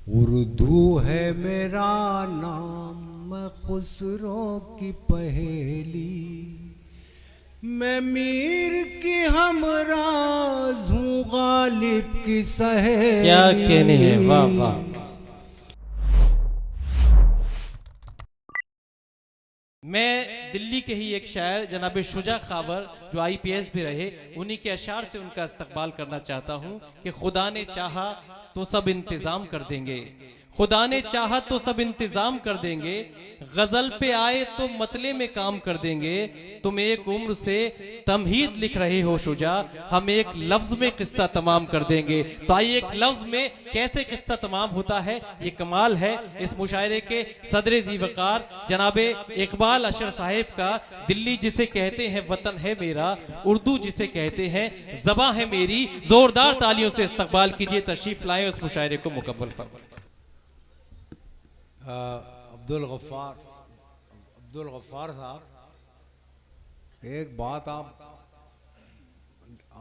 उर्दू है मेरा नाम, मैं खुसरो की पहेली, मैं मीर की हमराज हूँ, गालिब की सहेली। क्या कहने हैं, वाह वाह। मैं दिल्ली के ही एक शायर जनाब शुजा खावर जो IPS भी रहे, उन्हीं के अशार से उनका इस्तकबाल करना चाहता हूं कि खुदा ने चाहा तो सब इंतजाम कर देंगे, खुदा ने चाहा तो सब इंतजाम कर देंगे, गजल पे आए तो मतले में काम कर देंगे। तुम एक उम्र से तमहीद लिख रहे हो शुजा, हम एक लफ्ज में किस्सा तमाम कर देंगे। तो आइए एक लफ्ज में कैसे किस्सा तमाम होता है, ये कमाल है इस मुशायरे के सदर जी वकार जनाबे इकबाल अशर साहिब का। दिल्ली जिसे कहते हैं वतन है मेरा, उर्दू जिसे कहते हैं ज़बां है मेरी। जोरदार तालियों से इस्तकबाल कीजिए, तशरीफ लाएं उस मुशायरे को मुकम्मल फरमाएं। अब्दुल गफ्फार साहब, एक बात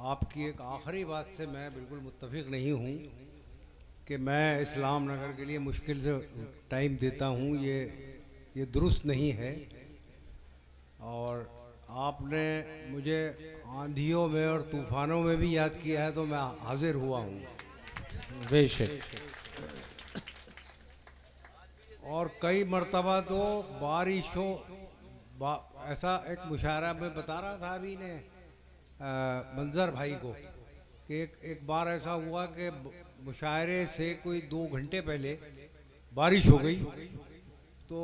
आपकी एक आखिरी बात से मैं बिल्कुल मुत्तफिक नहीं हूँ कि मैं इस्लाम नगर के लिए मुश्किल से टाइम देता हूँ, ये दुरुस्त नहीं है। और आपने मुझे आंधियों में और तूफ़ानों में भी याद किया है तो मैं हाजिर हुआ हूँ। बेशक। और कई मर्तबा तो बारिशों ऐसा एक मुशायरा में बता रहा था अभी ने मंजर भाई को कि एक बार ऐसा हुआ कि मुशायरे से कोई 2 घंटे पहले बारिश हो गई तो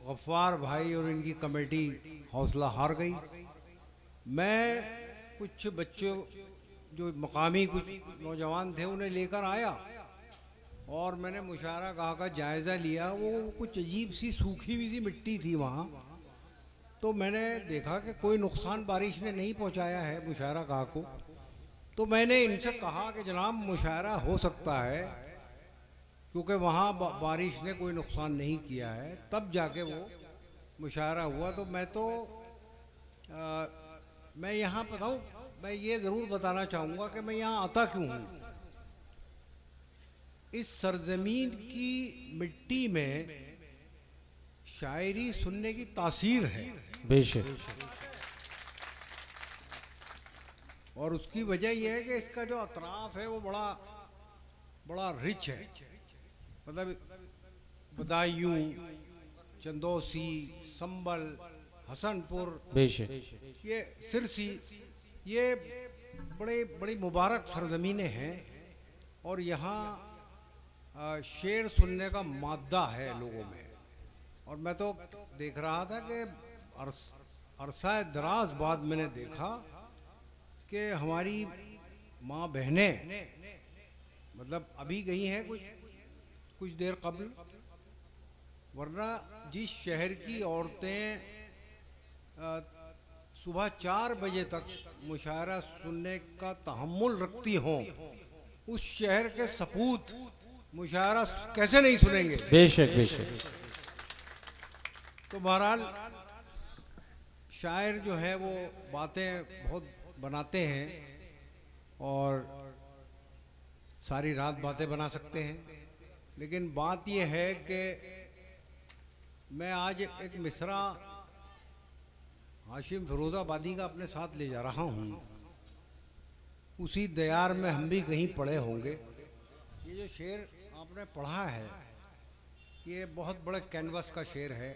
गफ्फार भाई और इनकी कमेटी हौसला हार गई। मैं कुछ बच्चों जो मकामी कुछ नौजवान थे उन्हें लेकर आया और मैंने मुशायरा गाह का जायज़ा लिया। वो कुछ अजीब सी सूखी हुई सी मिट्टी थी वहाँ, तो मैंने देखा कि कोई नुकसान बारिश ने नहीं पहुँचाया है मुशायरा गाह को। तो मैंने इनसे कहा कि जनाब मुशायरा हो सकता है क्योंकि वहाँ बारिश ने कोई नुकसान नहीं किया है, तब जाके वो मुशायरा हुआ। तो मैं यहाँ बताऊँ, मैं ये ज़रूर बताना चाहूँगा कि मैं यहाँ आता क्यों हूँ। इस सरजमीन की मिट्टी में शायरी सुनने की तासीर है बेशक। और उसकी वजह यह है कि इसका जो अतराफ है वो बड़ा रिच है। मतलब बदायूं, चंदोसी, संबल, हसनपुर, बेशक। ये सिरसी, ये बड़ी मुबारक सरजमीनें हैं और यहाँ शेर सुनने का मादा है लोगों में। और मैं तो देख रहा था कि अरसा दराज बाद मैंने देखा कि हमारी माँ बहनें मतलब अभी गई हैं कुछ देर कबल, वरना जिस शहर की औरतें सुबह 4 बजे तक मुशायरा सुनने का तहम्मुल रखती हों, उस शहर के सपूत मुशायरा कैसे नहीं सुनेंगे। बेशक बेशक। तो बहरहाल शायर जो है वो बातें बहुत बनाते हैं और सारी रात बातें बना सकते हैं, लेकिन बात यह है कि मैं आज एक मिसरा हाशिम फिरोज़ाबादी का अपने साथ ले जा रहा हूँ। उसी दयार में हम भी कहीं पढ़े होंगे। ये जो शेर आपने पढ़ा है ये बहुत बड़े कैनवस का शेर है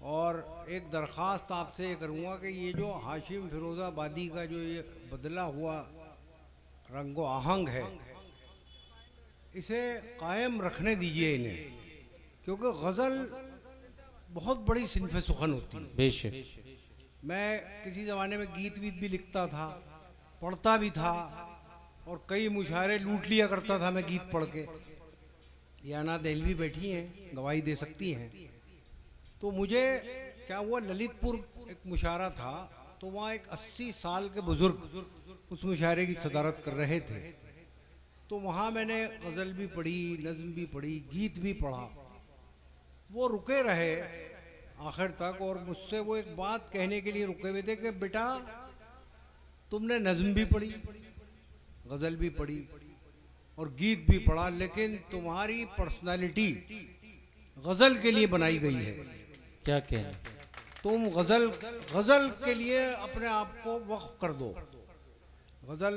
और एक दरख्वास्त आपसे ये करूँगा कि ये जो हाशिम फिरोज़ाबादी का जो ये बदला हुआ रंगो आहंग है इसे कायम रखने दीजिए इन्हें, क्योंकि गज़ल बहुत बड़ी सिन्फ़े सुखन होती है। बेशक। मैं किसी ज़माने में गीत वीत भी लिखता था, पढ़ता भी था और कई मुशायरे लूट लिया करता था मैं गीत पढ़ के। ये अना दहलवी बैठी हैं, गवाही दे सकती हैं। तो मुझे क्या हुआ, ललितपुर एक मुशायरा था तो वहाँ एक 80 साल के बुज़ुर्ग उस मुशायरे की सदारत कर रहे थे। तो वहाँ मैंने गज़ल भी पढ़ी, नज़्म भी पढ़ी, गीत भी पढ़ा। वो रुके रहे आखिर तक और मुझसे वो एक बात कहने के लिए रुके हुए थे कि बेटा तुमने नज़्म भी पढ़ी, गज़ल भी पढ़ी और गीत भी पढ़ा, लेकिन तुम्हारी पर्सनालिटी गज़ल के लिए बनाई गई है। क्या कहने, तुम गज़ल के लिए अपने आप को वक्फ कर दो। गज़ल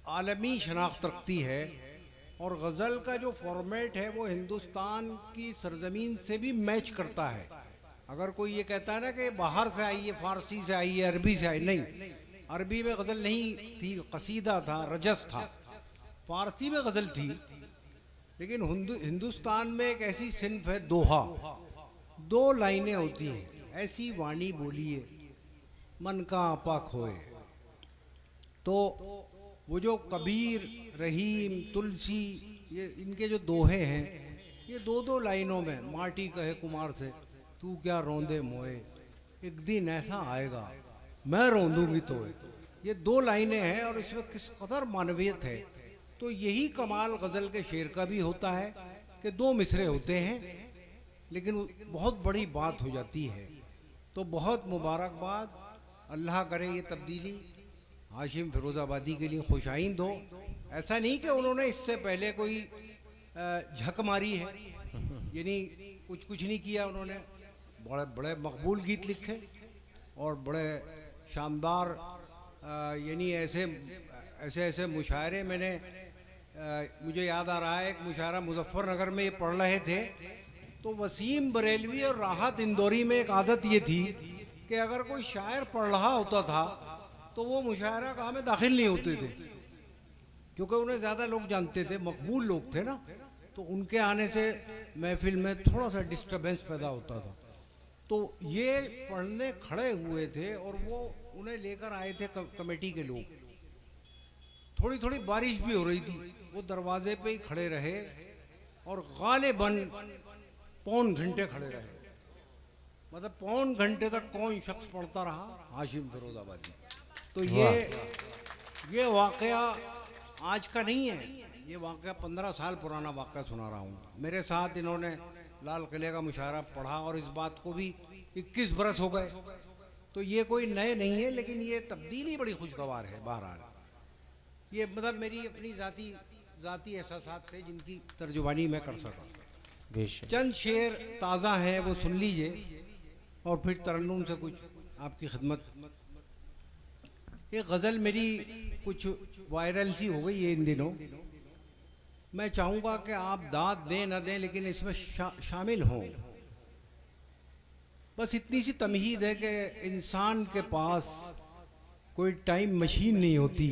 आलमी शनाख्त रखती है और गज़ल का जो फॉर्मेट है वो हिंदुस्तान की सरजमीन से भी मैच करता है। अगर कोई ये कहता है ना कि बाहर से आई है, फ़ारसी से आई है, अरबी से आई, नहीं, अरबी में गज़ल नहीं थी, कसीदा था, रजस था। फ़ारसी में गज़ल थी, लेकिन हिंदुस्तान में एक ऐसी सिन्फ है दोहा, 2 लाइनें होती हैं, ऐसी वाणी बोलिए मन का आपा खोए। तो वो जो कबीर, रहीम, तुलसी, ये इनके जो दोहे हैं, ये 2-2 लाइनों में, माटी कहे कुमार से तू क्या रोंदे मोए, एक दिन ऐसा आएगा मैं रोंदूंगी तोए। ये 2 लाइनें हैं और इसमें किस कदर मानवियत है। तो यही कमाल गज़ल के शेर का भी होता है कि 2 मिसरे होते हैं लेकिन बहुत बड़ी बात हो जाती है। तो बहुत मुबारकबाद, अल्लाह करे ये तब्दीली हाशिम फिरोज़ाबादी के लिए खुशाइंद हो। ऐसा नहीं कि उन्होंने इससे पहले कोई झक मारी है, यानी कुछ नहीं किया। उन्होंने बड़े बड़े मकबूल गीत लिखे और बड़े शानदार, यानी ऐसे मुशायरे मैंने, मुझे याद आ रहा है एक मुशायरा मुजफ्फरनगर में ये पढ़ रहे थे, तो वसीम बरेलवी और राहत इंदौरी में एक आदत ये थी कि अगर कोई शायर पढ़ रहा होता था तो वो मुशायरा गाह में दाखिल नहीं होते थे, क्योंकि उन्हें ज़्यादा लोग जानते थे, मकबूल लोग थे ना, तो उनके आने से महफिल में थोड़ा सा डिस्टर्बेंस पैदा होता था। तो ये पढ़ने खड़े हुए थे और वो उन्हें लेकर आए थे कमेटी के लोग। थोड़ी थोड़ी बारिश भी हो रही थी, वो दरवाजे पे ही खड़े रहे और गालिबन 1.25 घंटे खड़े रहे। मतलब 1.25 घंटे तक कौन शख्स पढ़ता रहा? हाशिम फिरोज़ाबादी। तो ये वाक़या आज का नहीं है, ये वाक़या 15 साल पुराना वाक़या सुना रहा हूँ। मेरे साथ इन्होंने लाल किले का मुशायरा पढ़ा और इस बात को भी 21 बरस हो गए। तो ये कोई नए नहीं है, लेकिन ये तब्दीली बड़ी खुशगवार है। बहरहाल ये मतलब मेरी अपनी ज़ाती एहसासात थे जिनकी तर्जुमानी मैं कर सका। चंद शेर ताज़ा हैं, वो सुन लीजिए और फिर तरन्नुम से कुछ आपकी खिदमत। ये गज़ल मेरी कुछ वायरल सी हो गई है इन दिनों। मैं चाहूँगा कि आप दाद दें न दें, लेकिन इसमें शामिल हों। बस इतनी सी तमहीद है कि इंसान के पास कोई टाइम मशीन नहीं होती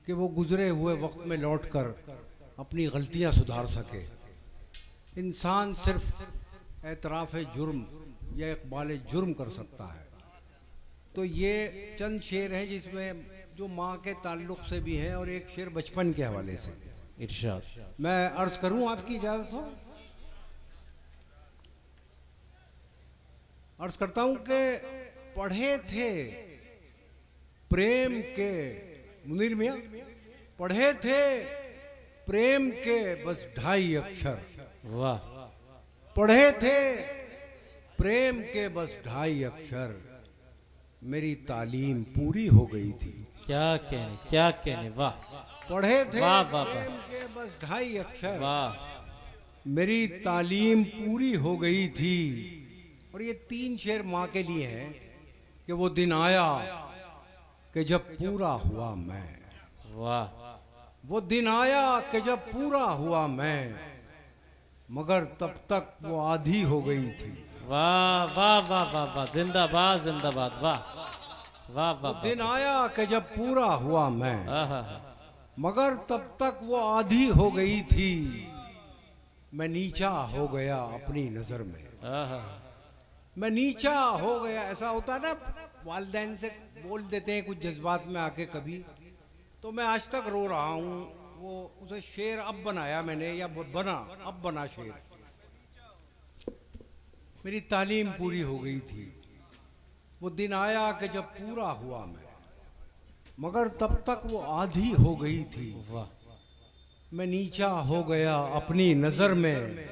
कि वो गुज़रे हुए वक्त में लौटकर अपनी गलतियां सुधार सके। इंसान सिर्फ एतराफ़ जुर्म या इक़बाल जुर्म कर सकता है। तो ये चंद शेर हैं जिसमें जो माँ के ताल्लुक़ से भी है और एक शेर बचपन के हवाले से। इरशाद। मैं अर्ज़ करूँ, आपकी इजाज़त हो? अर्ज़ करता हूँ कि पढ़े थे प्रेम के, मुनीर मियाँ, पढ़े थे प्रेम के बस 2.5 अक्षर। वाह। पढ़े थे प्रेम के बस 2.5 अक्षर, मेरी तालीम पूरी हो गई थी। क्या कहने, क्या कहने, वाह। पढ़े थे वाह वाह प्रेम के बस 2.5 अक्षर, वाह। मेरी तालीम पूरी हो गई थी। और ये 3 शेर माँ के लिए हैं कि वो दिन आया कि जब पूरा हुआ मैं। वाह। वो दिन आया कि जब पूरा हुआ मैं, मगर तब तक वो आधी हो गई थी। वाह वाह वाह वाह वाह, जिंदाबाद जिंदाबाद, वाह वाह वाह। वो दिन आया कि जब पूरा हुआ मैं, मगर तब तक वो आधी हो गई थी। मैं नीचा हो गया अपनी नजर में, मैं नीचा हो गया। ऐसा होता है ना, वालिदैन से बोल देते हैं कुछ जज्बात में आके कभी। तो मैं आज तक रो रहा हूँ। वो उसे शेर अब बनाया मैंने, या अब बना शेर। मेरी तालीम पूरी हो गई थी, वो दिन आया कि जब पूरा हुआ मैं, मगर तब तक वो आधी हो गई थी। वाह। मैं नीचा हो गया अपनी नजर में,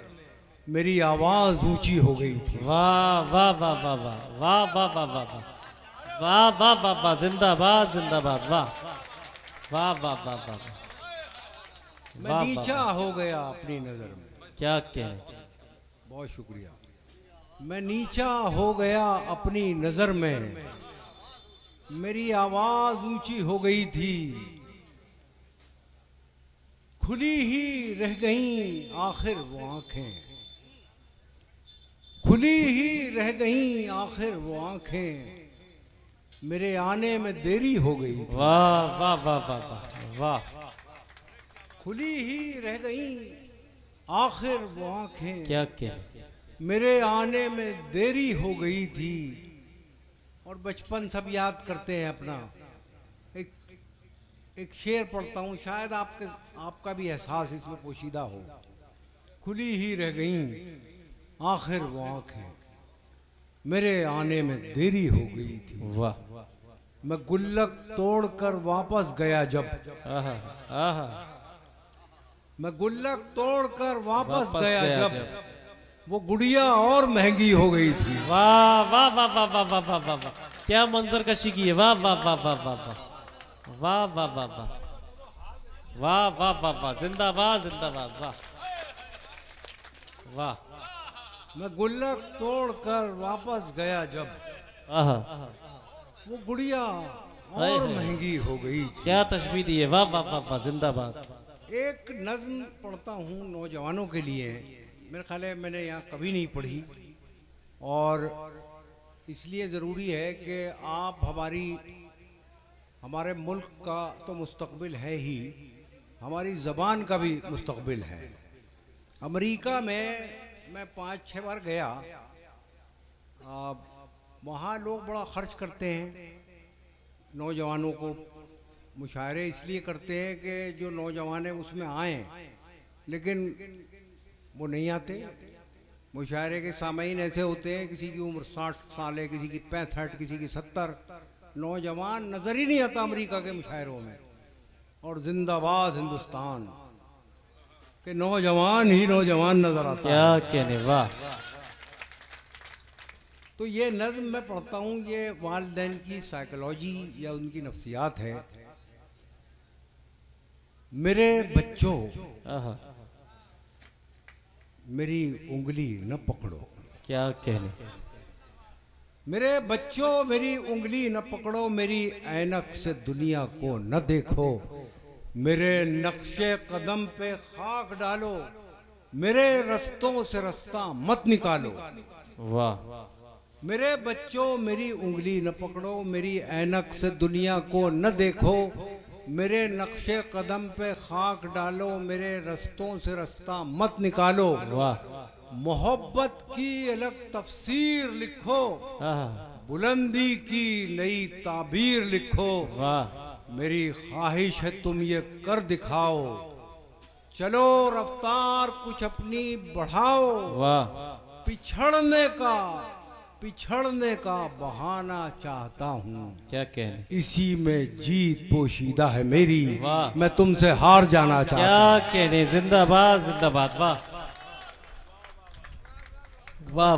मेरी आवाज ऊंची हो गई थी। वाह वाह वाह वाह वाह वाह वाह वाह वाह वाह वाह वाह वाह, जिंदाबाद जिंदाबाद, वाह वाह वाह वाह वाह। मैं वाह, नीचा वाह। हो गया अपनी नजर में। क्या कहें। बहुत शुक्रिया। मैं नीचा हो गया अपनी नजर में, मेरी आवाज ऊंची हो गई थी, खुली ही रह गईं आखिर वो आंखें, खुली ही रह गईं आखिर वो आंखें, मेरे आने में देरी हो गई थी। वाह वाह वाह वाह वाह वाह। खुली ही रह गईं आखिर वो आंखें, क्या कहें। मेरे आने में देरी हो गई थी। और बचपन सब याद करते हैं अपना। एक एक शेर पढ़ता हूँ, शायद आपका भी एहसास इसमें पोशीदा हो। खुली ही रह गईं आखिर वो आंखें, मेरे आने में देरी हो गई थी। वाह। मैं गुल्लक तोड़कर वापस गया जब, आहा आहा। मैं गुल्लक तोड़कर वापस वापस गया गया जब, जब। वो गुड़िया और महंगी हो गई थी। वाह वाह वाह वाह वाह वाह वाह वाह वाह। क्या मंजर कशी की है। वाह वाह वाह वाह वाह वाह वाह वाह वाह वाह वाह वाह वाह वाह। जिंदाबाद जिंदाबाद। वाह वाह। मैं गुल्लक तोड़कर वापस गया जब, आहा। वो गुड़िया हाय और हाय। महंगी हो गई थी। क्या तशबीह दी है। वाह वाह वाह वाह। जिंदाबाद। एक नज्म पढ़ता हूँ नौजवानों के लिए, मेरे ख्याल है मैंने यहाँ कभी नहीं पढ़ी, और इसलिए ज़रूरी है कि आप हमारे मुल्क का तो मुस्तकबिल है ही, हमारी ज़बान का भी मुस्तकबिल है। अमेरिका में मैं 5-6 बार गया। वहाँ लोग बड़ा खर्च करते हैं नौजवानों को। मुशायरे इसलिए करते हैं कि जो नौजवान है उसमें आए, लेकिन वो नहीं आते। मुशायरे के सामीन ऐसे होते हैं, किसी की उम्र 60 साल है, किसी की 65, किसी की 70। नौजवान नज़र ही नहीं आता अमेरिका के मुशायरों में। और जिंदाबाद हिंदुस्तान के नौजवान ही नौजवान नजर आता है। क्या कहने। वाह। तो ये नज़्म मैं पढ़ता हूँ, ये वालिदैन की साइकोलॉजी या उनकी नफ्सियात है। मेरे बच्चों, आहा। मेरी उंगली न पकड़ो। क्या कहने। मेरे बच्चों, मेरी उंगली न पकड़ो, मेरी ऐनक से दुनिया को न देखो, मेरे नक्शे कदम पे खाक डालो, मेरे रस्तों से रास्ता मत निकालो। वाह। मेरे बच्चों, मेरी उंगली न पकड़ो, मेरी ऐनक से दुनिया को न देखो, मेरे नक्शे कदम पे खाक डालो, मेरे रस्तों से रास्ता मत निकालो। वाह। मोहब्बत की अलग तफसीर लिखो, आहा। बुलंदी की नई ताबीर लिखो, वाह। मेरी ख्वाहिश है तुम ये कर दिखाओ, चलो रफ्तार कुछ अपनी बढ़ाओ, वाह। पिछड़ने का बहाना चाहता हूँ, क्या कहने। इसी में जीत पोशीदा है मेरी, वाह। मैं तुमसे हार जाना चाहता हूँ। क्या कहने। जिंदाबाद जिंदाबाद। वाह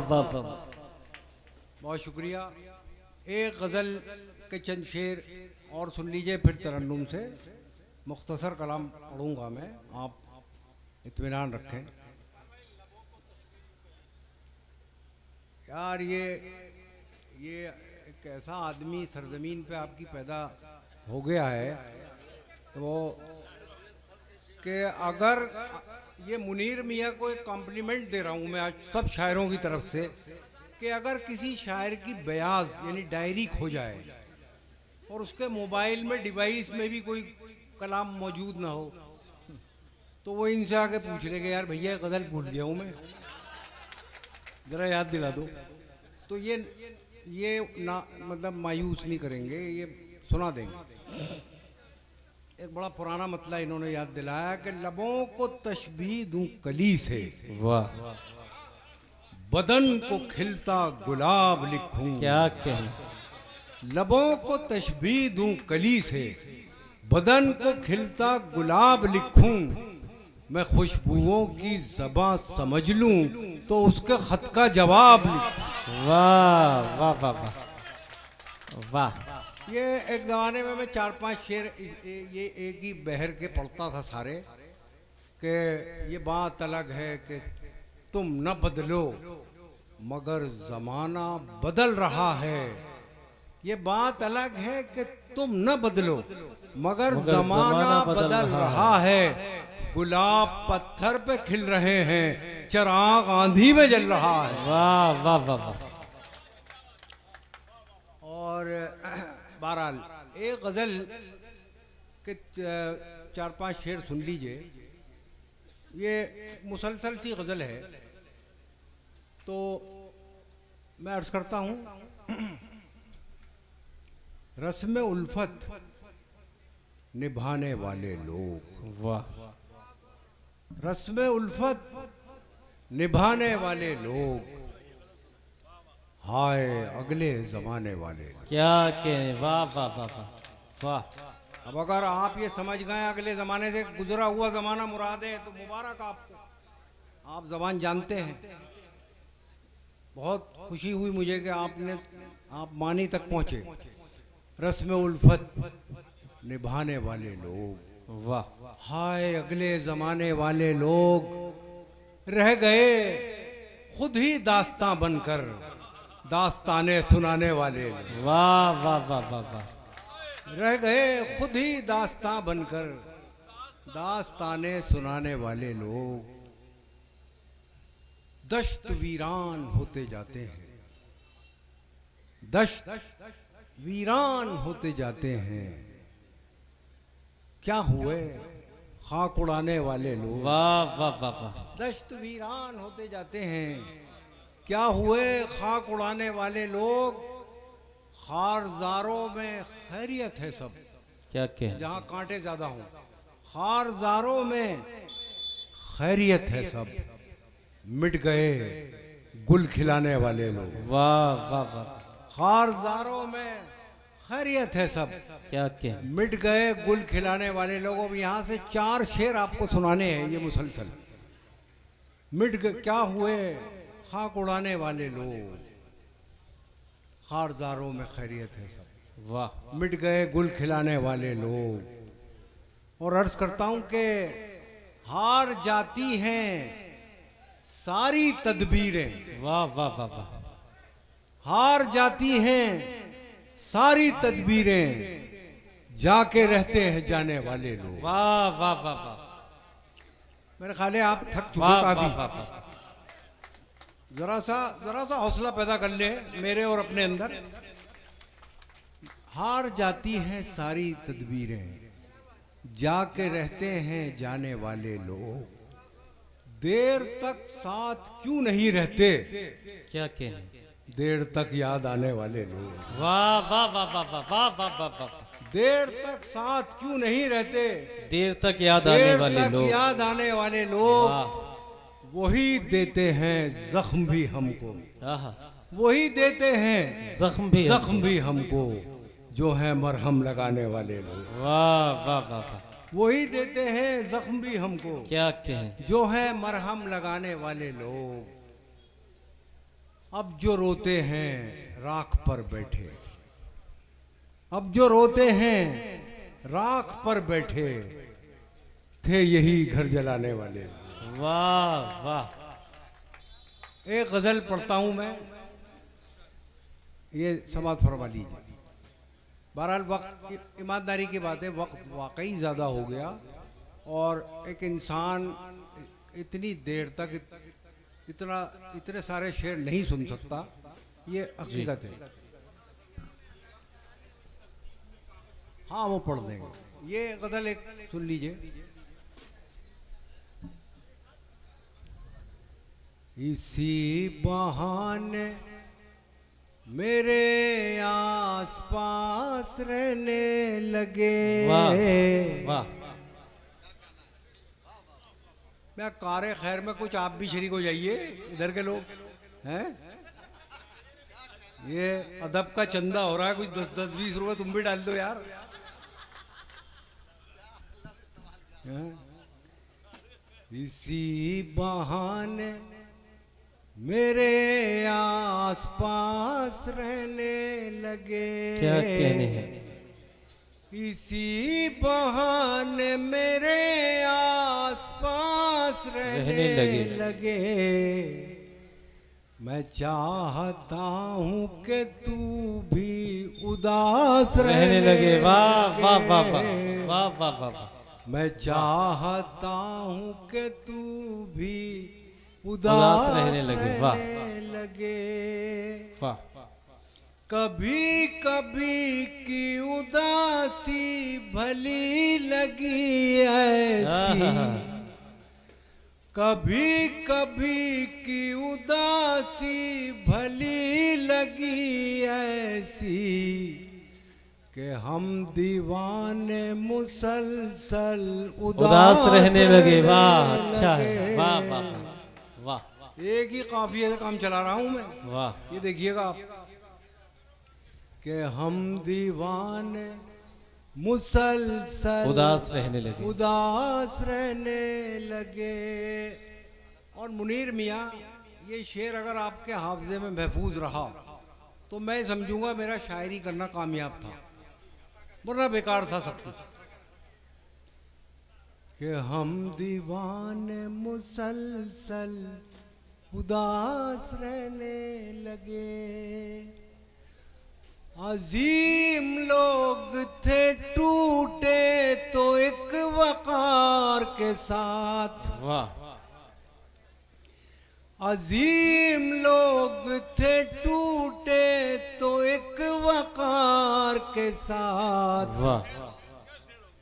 वाह वाह वाह। बहुत शुक्रिया। एक गज़ल के चंद शेर और सुन लीजिए, फिर तरन्नुम से मुख्तसर कलाम पढ़ूंगा मैं, आप इत्मीनान रखें। यार ये एक ऐसा आदमी सरजमीन पे आपकी पैदा हो गया है तो कि अगर ये मुनीर मियाँ को एक कॉम्प्लीमेंट दे रहा हूँ मैं आज सब शायरों की तरफ से, कि अगर किसी शायर की बयाज यानी डायरी खो जाए और उसके मोबाइल में डिवाइस में भी कोई कलाम मौजूद ना हो, तो वो इनसे आके पूछ लेगा, यार भैया गज़ल भूल गया हूँ मैं, ज़रा याद दिला दो। तो ये ना मतलब मायूस नहीं करेंगे, ये सुना देंगे। एक बड़ा पुराना मतला इन्होंने याद दिलाया कि लबों को तशबीह दूं कली से, वाह। बदन को खिलता गुलाब लिखूं। क्या कहने। लबों को तशबीह दूं कली से, बदन को खिलता गुलाब लिखूं, मैं खुशबुओं की ज़बां समझ लूं तो उसके खत का जवाब लिखूं। वाह वाह वाह वाह वाह। ये एक ज़माने में मैं 4-5 शेर ये एक ही बहर के पढ़ता था सारे, कि ये बात अलग है कि तुम न बदलो मगर ज़माना बदल रहा है। ये बात अलग है कि तुम न बदलो मगर ज़माना बदल रहा है। गुलाब पत्थर पे खिल रहे हैं, चिराग आंधी में जल रहा है। वाह वाह वाह वाह। और बहरहाल एक गज़ल के 4-5 शेर सुन लीजिए। ये मुसलसल सी गज़ल है, तो मैं अर्ज़ करता हूँ। रस्म उल्फत निभाने वाले लोग, वाह। रस्म उल्फत निभाने वाले लोग, हाय अगले ज़माने वाले। क्या कहने, वाह वाह वाह वाह वाह। अब अगर आप ये समझ गए अगले ज़माने से गुजरा हुआ ज़माना मुराद है तो मुबारक आपको, आप ज़बान जानते हैं। बहुत खुशी हुई मुझे कि आप मानी तक पहुँचे। रस्म उल्फत निभाने वाले लोग, वाह। हाय अगले ज़माने वाले लोग, रह गए खुद ही दास्तां बनकर दास्ताने सुनाने वाले लोग। वाह वाह वाह वाह वाह। रह गए खुद ही दास्तां बनकर दास्ताने सुनाने वाले लोग। दश्त वीरान होते जाते हैं, दश्त वीरान होते जाते हैं, क्या हुए खाक उड़ाने वाले लोग। वाह वाह वाह वाह। दश्त वीरान होते जाते हैं, क्या हुए खाक उड़ाने वाले लोग। खारजारों में खैरियत है सब, क्या कहने, जहाँ कांटे ज्यादा हों। खारजारों में खैरियत है सब, मिट गए गुल खिलाने वाले लोग। वाह वाह वाह। खारजारों में खैरियत है सब, क्या कहने, मिट गए गुल खिलाने वाले लोग। अब यहाँ से 4 शेर आपको सुनाने हैं ये मुसलसल। मिट गए, क्या हुए खाक उड़ाने वाले लोग, खारदारों में खैरियत है सब, वाह। मिट गए गुल खिलाने वाले लोग। और अर्ज करता हूं कि हार जाती हैं सारी तदबीरें, वाह वाह वाह वाह। हार जाती हैं सारी तदबीरें, जाके रहते हैं जाने वाले लोग। वाह वाह वाह वाह। मेरे ख्याल है आप थक चुके वाह वाह काफी। वाह वाह। जरा सा हौसला पैदा कर ले मेरे और अपने अंदर। हार जाती हैं सारी तदबीरें, जाके रहते हैं जाने वाले लोग। देर तक साथ क्यों नहीं रहते, क्या कहने, देर तक याद आने वाले लोग। वाह वाह वाह वाह वाह वाह वाह वाह वाह। देर तक साथ क्यों नहीं रहते, देर तक याद आने देर वाले तक लोग। याद आने वाले लोग, वाह। वही देते हैं जख्म भी हमको, आहा। वही देते हैं जख्म भी हमको, जो है मरहम लगाने वाले लोग। वाह वाह वाह वाह। वही देते हैं जख्म भी हमको, क्या कहें, जो है मरहम लगाने वाले लोग। अब जो रोते हैं राख पर बैठे, अब जो रोते हैं राख पर बैठे, थे यही घर जलाने वाले लोग। वाह वाह। एक गजल पढ़ता हूं मैं, ये समाप्त फरमा लीजिए। बहरहाल वक्त, ईमानदारी की बात है, वक्त वाकई ज़्यादा हो गया और एक इंसान इतनी देर तक इतने सारे शेर नहीं सुन सकता, ये हकीकत है। हाँ वो पढ़ देंगे। ये गजल एक सुन लीजिए। इसी बहाने मेरे आस पास रहने लगे। वाह वाह। मैं कारे खैर में कुछ आप भी शरीक हो जाइए, इधर के लोग हैं। ये अदब का चंदा हो रहा है, कुछ 10-20 रुपए तुम भी डाल दो यार। इसी बहाने मेरे आस पास रहने लगे। क्या कहने हैं, इसी बहाने मेरे आस पास रहने लगे। मैं चाहता हूँ कि तू भी उदास रहने लगे। वाह वाह वाह वाह वाह वाह वाह। मैं चाहता हूँ कि तू भी उदास रहने लगे। वाह वाह। कभी कभी की उदासी भली लगी ऐसी, कभी कभी की उदासी भली लगी ऐसी, कि हम दीवाने मुसलसल उदास रहने लगे। वाह अच्छा है। वाह वाह वाह। एक ही काफिये से काम चला रहा हूं मैं। वाह। ये देखिएगा आप कि हम दीवाने मुसलसल उदास रहने लगे। उदास रहने लगे। और मुनीर मियाँ, ये शेर अगर आपके हाफजे में महफूज रहा तो मैं समझूंगा मेरा शायरी करना कामयाब था, वरना बेकार था सब कुछ। कि हम दीवाने मुसलसल उदास रहने लगे। अजीम लोग थे टूटे तो एक वकार के साथ। वाह। अजीम लोग थे टूटे तो एक वकार के साथ। वाह।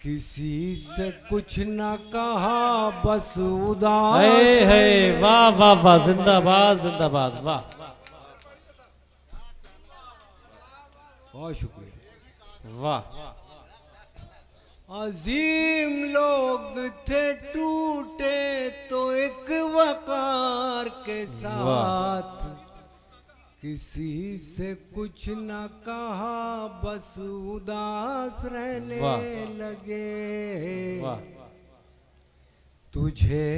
किसी से कुछ न कहा बस उदास। है वाह वाह वाह। जिंदाबाद जिंदाबाद। वाह। बहुत शुक्रिया। वाह। अजीम लोग थे टूटे तो एक वकार के साथ। किसी से कुछ न कहा बस उदास रहने लगे। वाह। तुझे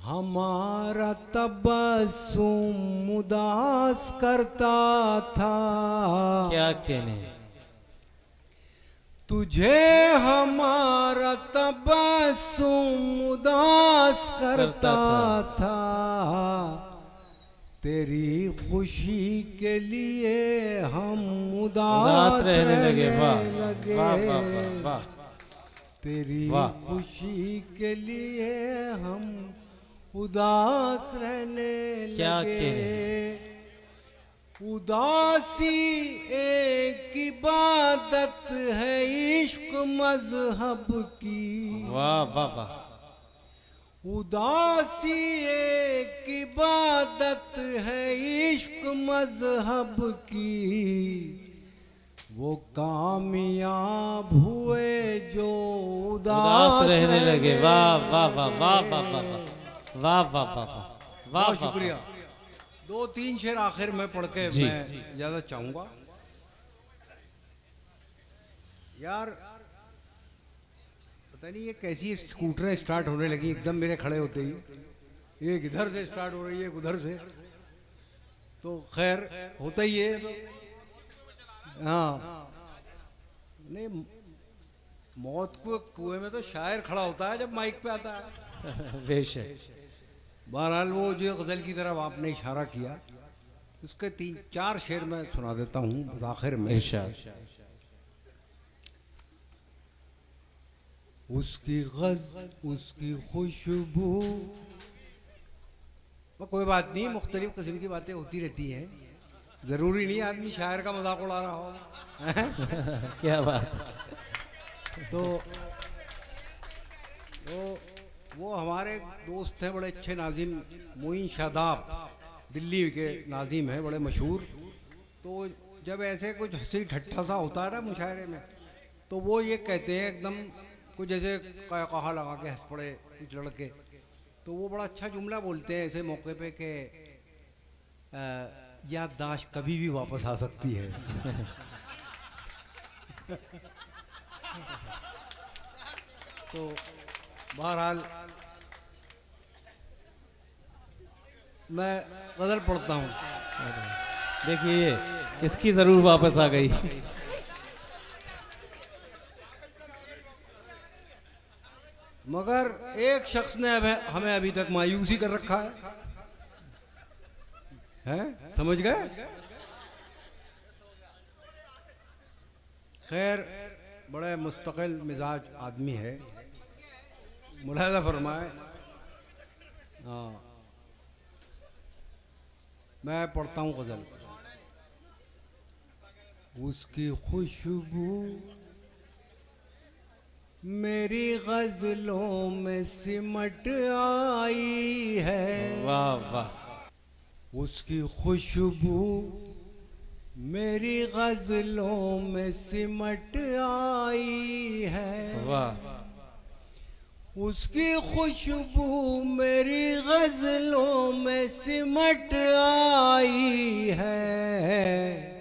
हमारा तबस्सुम उदास करता था। क्या कहने। तुझे हमारा तबस्सुम उदास करता था। तेरी खुशी के लिए हम उदास रहने लगे। वाह वाह वाह। तेरी खुशी के लिए हम उदास रहने लगे। उदासी एक इबादत है इश्क मजहब की। वाह वाह वाह। उदासी एक इबादत है इश्क मजहब की। वो कामयाब हुए जो उदास रहने लगे। वाह वाह वाह वाह वाह वाह वाह वाह वाह वाह। बहुत शुक्रिया। दो तीन शेर आखिर में पढ़ के मैं इजाजत चाहूंगा। यार पता नहीं ये कैसी स्कूटरें स्टार्ट होने लगी एकदम मेरे खड़े होते ही। एक इधर से स्टार्ट हो रही है, एक उधर से। तो खैर होता ही है। तो हाँ नहीं, मौत को कुएं में तो शायर खड़ा होता है जब माइक पे आता है। बेशक। बहरहाल वो जो गज़ल की तरफ आपने इशारा किया, उसके 3-4 शेर मैं सुना देता हूँ आखिर में। इरशाद। उसकी उसकी खुशबू। कोई बात नहीं, मुख्तलिफ किस्म की बातें होती रहती हैं, जरूरी नहीं आदमी शायर का मजाक उड़ा रहा हो। क्या बात। तो वो हमारे दोस्त हैं बड़े अच्छे नाजिम, मोइन शादाब, दिल्ली के नाजिम हैं बड़े मशहूर। तो जब ऐसे कुछ हंसी ठट्ठा सा होता है ना मुशायरे में, तो वो ये कहते हैं एकदम कुछ जैसे कहा लगा के हंस पड़े कुछ लड़के। तो वो बड़ा अच्छा जुमला बोलते हैं ऐसे मौके पे कि याददाश्त कभी भी वापस आ सकती है। तो बहरहाल मैं गज़ल पढ़ता हूँ। देखिए इसकी जरूर वापस आ गई। मगर एक शख्स ने हमें अभी तक मायूसी कर रखा है? समझ गए? खैर, बड़े मुस्तकिल मिजाज आदमी है, मुलाहिजा फरमाए। हाँ, मैं पढ़ता हूँ गजल। उसकी खुशबू मेरी गजलों में सिमट आई है। वाह वाह। उसकी खुशबू मेरी गजलों में सिमट आई है। वाह। उसकी खुशबू मेरी गजलों में सिमट आई है।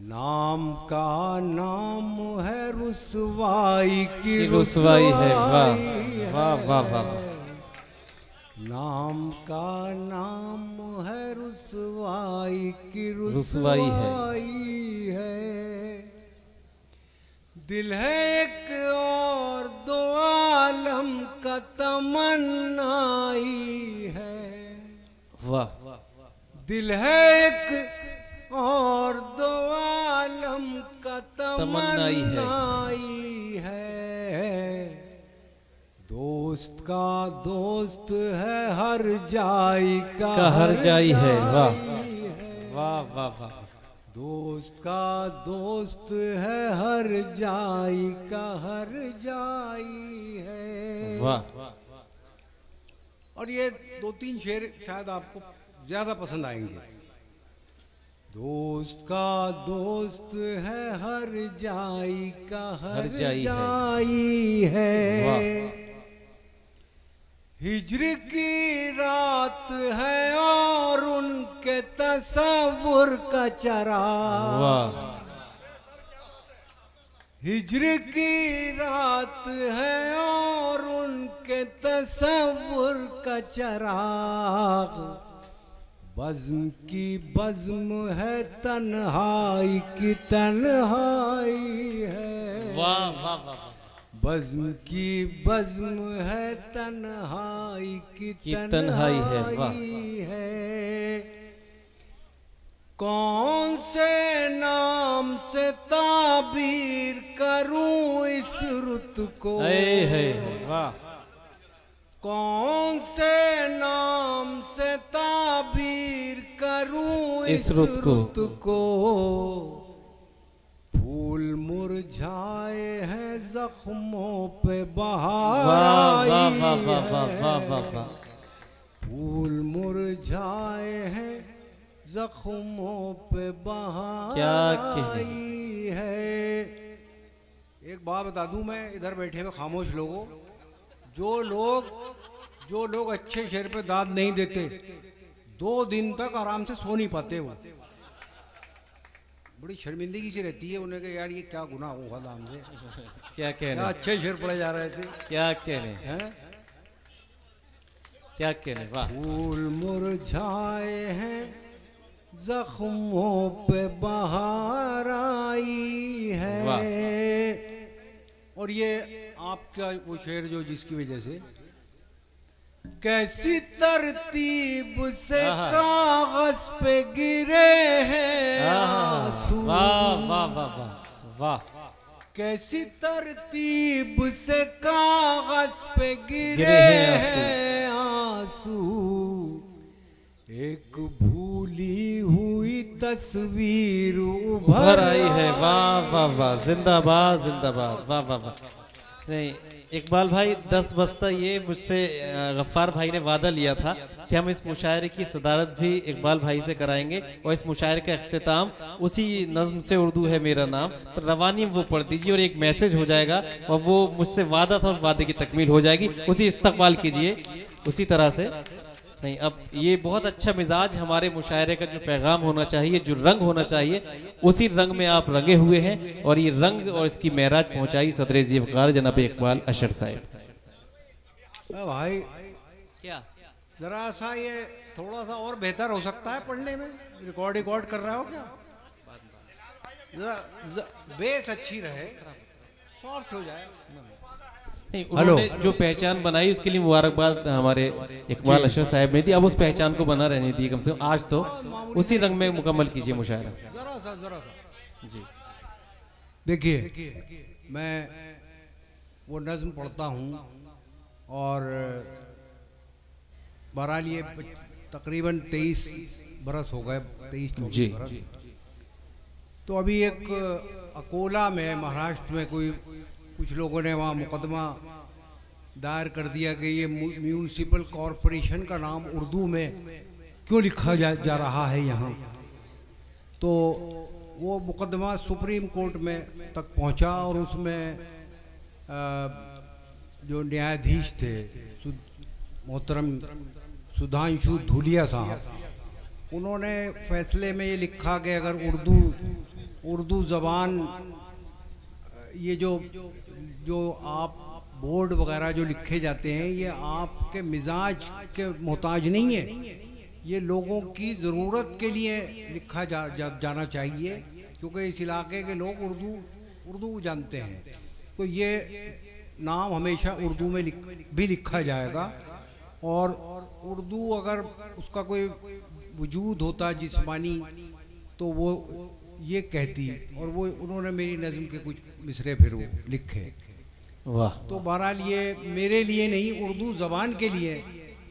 नाम का नाम है रुसवाई की रुसवाई है। वाह वाह वाह वाह। नाम का नाम है रुसवाई की रुसवाई है। दिल है एक और दो आलम का तमन्नाई है। वाह। दिल है एक और दो आलम का तमन्नाई है। दोस्त का दोस्त है हर जाई का हर जाई है। वाह वाह वाह वाह। दोस्त का दोस्त है हर जाई का हर जाई है। वाह। और ये दो तीन शेर शायद आपको ज्यादा पसंद आएंगे। दोस्त का दोस्त है हर जाई का हर जाई है। हिज्र की रात है और उनके तसव्वुर का चराग। वाह। हिज्र की रात है और उनके तसव्वुर का चराग। बज़्म की बज़्म है तन्हाई की तन्हाई है। वाह वाह वाह। बज़्म की बज़्म है तन्हाई की तन्हाई है। वाह। है। कौन से नाम से ताबीर करूं इस रुत को? है। वाह। कौन से नाम से ताबीर करूं इस रुत को? फूल मुरझाए हैं जख्मों पे बहार आई है। फूल मुरझाए हैं जख्मों पे बहार आई है। एक बात बता दूं मैं इधर बैठे हुए खामोश लोगों, जो लोग अच्छे शेर पे दाद नहीं देते 2 दिन तक आराम से सो नहीं पाते। वो बड़ी शर्मिंदगी से रहती है उन्हें कि यार ये क्या गुनाह हुआ था हमसे। क्या कह रहे? अच्छे शेर पढ़े जा रहे थे। क्या कह रहे हैं? क्या कह रहे? वाह। फूल मुरझाए हैं जख्मों पे बहार आई है। और ये आपका वो शेर जो जिसकी वजह से कैसी तरतीब से कागज पे गिरे हैं आंसू। वाह वाह वाह वाह वाह। कैसी तरतीब से कागज पे गिरे हैं आंसू। एक भूली हुई तस्वीर उभर आई है। वाह वाह वाह। जिंदाबाद जिंदाबाद। वाह वाह वाह। नहीं इकबाल भाई, 10 बजता ये मुझसे गफ्फार भाई ने वादा लिया था कि हम इस मुशायरे की सदारत भी इकबाल भाई से कराएंगे और इस मुशायरे का अख्तिताम उसी नज़्म से, उर्दू है मेरा नाम, तो रवानी वो पढ़ दीजिए और एक मैसेज हो जाएगा और वो मुझसे वादा था, उस वादे की तकमील हो जाएगी। उसी इस्तकबाल कीजिए उसी तरह से। नहीं, अब ये बहुत अच्छा मिजाज हमारे मुशायरे का जो पैगाम होना चाहिए, जो रंग होना चाहिए, उसी रंग में आप रंगे हुए हैं और ये रंग और इसकी महराज पहुंचाई सदर ज़ीवकार जनाब इकबाल अशर साहब। भाई क्या जरा सा ये थोड़ा सा और बेहतर हो सकता है पढ़ने में? रिकॉर्ड कर रहा हो क्या? बेस अच्छी रहे, सॉफ्ट हो जाए। नहीं, उन्होंने जो पहचान बनाई उसके लिए मुबारकबाद हमारे इकबाल अशरफ साहब ने दी। अब उस पहचान को बना रहने दी कम से कम, आज तो उसी रंग में मुकम्मल कीजिए मुशायरा। जरा सा जी देखिए, मैं वो नज़्म पढ़ता हूँ और बहरहाल ये तकरीबन 23 बरस हो गए, 23-24 बरस। तो अभी एक अकोला में महाराष्ट्र में कुछ लोगों ने वहाँ मुकदमा दायर कर दिया कि ये म्यूनिसिपल कॉरपोरेशन का नाम उर्दू में क्यों लिखा जा रहा है यहाँ। तो वो मुकदमा सुप्रीम कोर्ट में तक पहुँचा और उसमें जो न्यायाधीश थे मोहतरम सुधांशु धूलिया साहब, उन्होंने फैसले में ये लिखा कि अगर उर्दू ज़बान, ये जो आप बोर्ड वगैरह जो लिखे जाते हैं ये आपके मिजाज के मोहताज नहीं है, ये लोगों की ज़रूरत के लिए लिखा जाना चाहिए, क्योंकि इस इलाके के लोग उर्दू जानते हैं। तो ये नाम हमेशा उर्दू में भी लिखा जाएगा, और उर्दू अगर उसका कोई वजूद होता जिस्मानी तो वो ये कहती, और वो उन्होंने मेरी नज़्म के कुछ मिसरे फिर वो लिखे। वाह। तो बहरहाल ये मेरे लिए नहीं, उर्दू ज़बान के लिए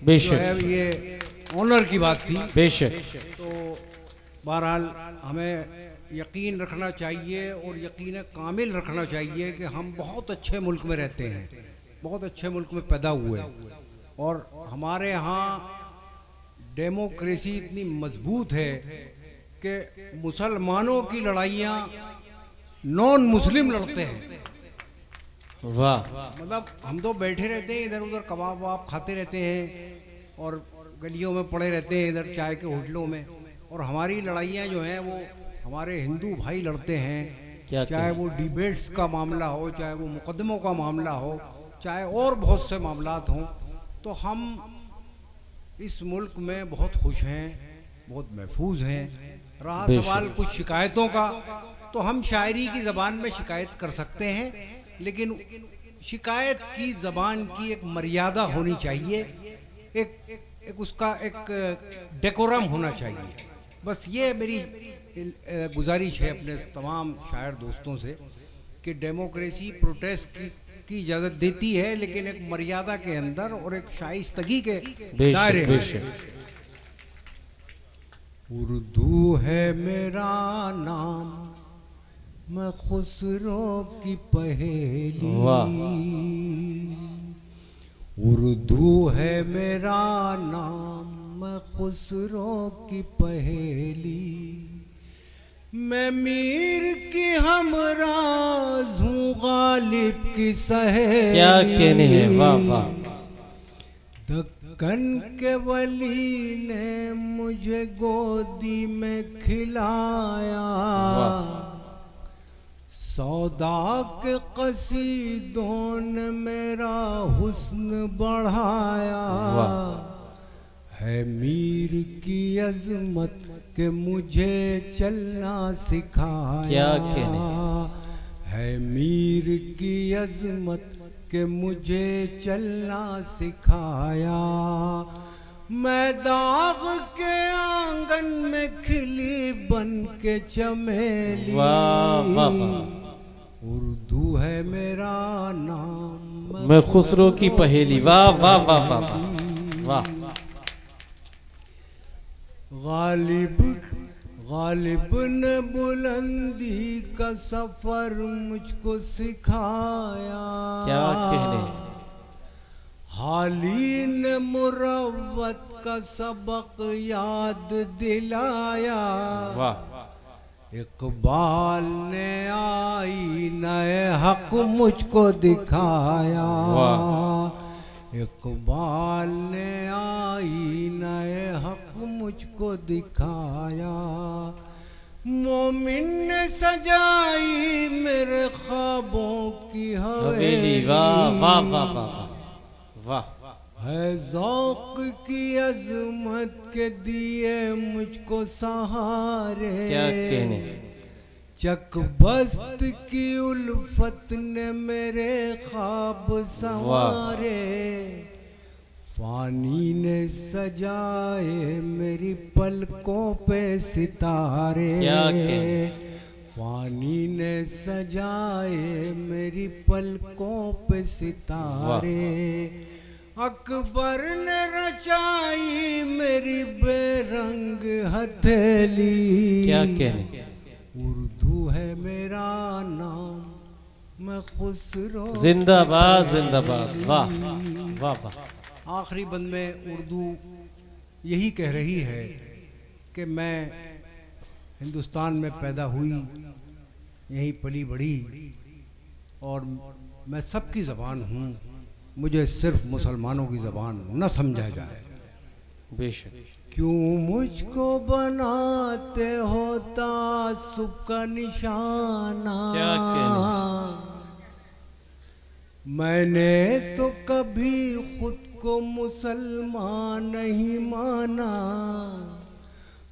बेशक है, ये ऑनर की बात थी। बेशक। तो बहरहाल हमें यकीन रखना चाहिए और यकीन कामिल रखना चाहिए कि हम बहुत अच्छे मुल्क में रहते हैं, बहुत अच्छे मुल्क में पैदा हुए, और हमारे यहाँ डेमोक्रेसी इतनी मजबूत है कि मुसलमानों की लड़ाइयाँ नॉन मुस्लिम लड़ते हैं। वाह। मतलब हम तो बैठे रहते हैं इधर उधर, कबाब वबाब खाते रहते हैं और गलियों में पड़े रहते हैं इधर चाय के होटलों में, और हमारी लड़ाइयाँ जो हैं वो हमारे हिंदू भाई लड़ते हैं, चाहे वो डिबेट्स का मामला हो, चाहे वो मुकदमों का मामला हो, चाहे और बहुत से मामलात हों। तो हम इस मुल्क में बहुत खुश हैं, बहुत महफूज हैं। रहा सवाल कुछ शिकायतों का, तो हम शायरी की ज़बान में शिकायत कर सकते हैं, लेकिन शिकायत की ज़बान की एक मर्यादा होनी चाहिए, एक उसका एक डेकोरम होना चाहिए। बस ये मेरी गुजारिश है अपने तमाम शायर दोस्तों से कि डेमोक्रेसी प्रोटेस्ट की इजाज़त देती है, लेकिन एक मर्यादा के अंदर और एक शाइस्तगी के दायरे में। उर्दू है मेरा नाम, मैं खुसरो की पहेली, उर्दू है मेरा नाम, मैं खुसरो की पहेली, मैं मीर की हमराज हूँ गालिब की सहेली। क्या कहने हैं, वाह वाह। दक्कन के वली ने मुझे गोदी में खिलाया, सौदा के कसीदों ने मेरा हुस्न बढ़ाया, है मीर की अजमत के मुझे चलना सिखाया। क्या कहने, है मीर की अजमत के मुझे चलना सिखाया, मैं दाग के आंगन में खिली बन के चमेली। वाह वाह वाह। उर्दू है मेरा नाम, मैं खुसरो की पहेली। वाह वाह वाह वाह वाह। गालिब ने बुलंदी का सफर मुझको सिखाया। क्या कहने, हाली ने मुरव्वत का सबक याद दिलाया। वाह। इकबाल ने आई नए हक मुझको दिखाया। इकबाल ने आई नए हक मुझको दिखाया। मोमिन ने सजाई मेरे ख्वाबों की हवेली। वाह वाह वाह वाह वाह। है ज़ौक़ की अज़मत के दिए मुझको सहारे। क्या कहने, चकबस्त की उल्फत ने मेरे ख्वाब संवारे, फानी ने सजाए मेरी पलकों पे सितारे, क्या कहने? फानी ने सजाए मेरी पलकों पे सितारे, अकबर ने रचाई मेरी बेरंग हथेली। क्या कहने? उर्दू है मेरा नाम, मैं खुसरो। जिंदाबाद जिंदाबाद, वाह वाह वाह। आखिरी बंद में उर्दू यही कह रही है कि मैं हिंदुस्तान में पैदा हुई, यहीं पली बढ़ी और मैं सबकी ज़बान हूँ, मुझे सिर्फ मुसलमानों की ज़बान न समझा जाए। बेशक। क्यों मुझको बनाते हो तासुब का निशाना, क्या कहना? मैंने तो कभी खुद को मुसलमान नहीं माना,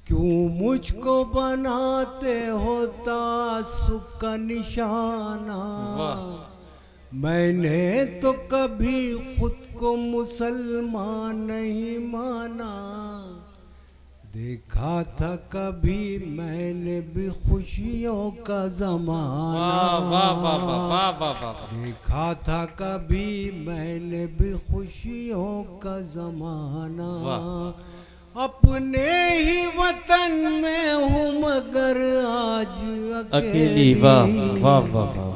क्यों मुझको बनाते हो तासुब का निशाना, मैंने तो कभी खुद को मुसलमान नहीं माना, देखा था कभी मैंने भी खुशियों का ज़माना, वाह वाह वाह वाह वाह वाह। देखा था कभी मैंने भी खुशियों का ज़माना, अपने ही वतन में हूँ मगर आज अकेली। वाह वाह वाह वाह।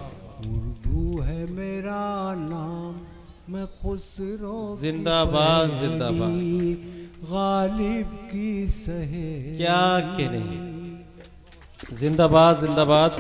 उर्दू है मेरा नाम, मैं खुसरो। जिंदाबाद जिंदाबाद। गालिब की सहे। क्या कहने? जिंदाबाद जिंदाबाद।